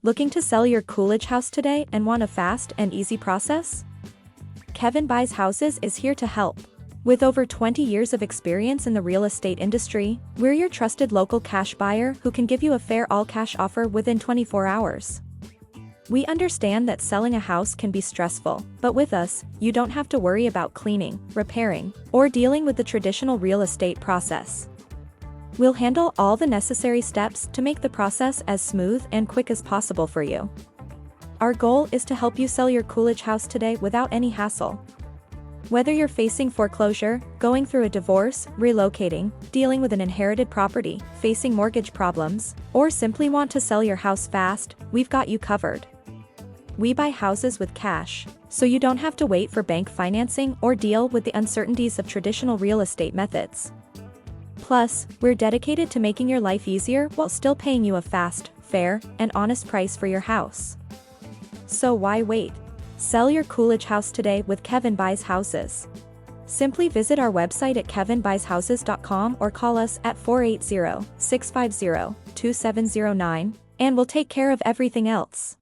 Looking to sell your Coolidge house today and want a fast and easy process? Kevin Buys Houses is here to help. With over 20 years of experience in the real estate industry, we're your trusted local cash buyer who can give you a fair all-cash offer within 24 hours. We understand that selling a house can be stressful, but with us, you don't have to worry about cleaning, repairing, or dealing with the traditional real estate process. We'll handle all the necessary steps to make the process as smooth and quick as possible for you. Our goal is to help you sell your Coolidge house today without any hassle. Whether you're facing foreclosure, going through a divorce, relocating, dealing with an inherited property, facing mortgage problems, or simply want to sell your house fast, we've got you covered. We buy houses with cash, so you don't have to wait for bank financing or deal with the uncertainties of traditional real estate methods. Plus, we're dedicated to making your life easier while still paying you a fast, fair, and honest price for your house. So why wait? Sell your Coolidge house today with Kevin Buys Houses. Simply visit our website at kevinbuyshouses.com or call us at 480-650-2709, and we'll take care of everything else.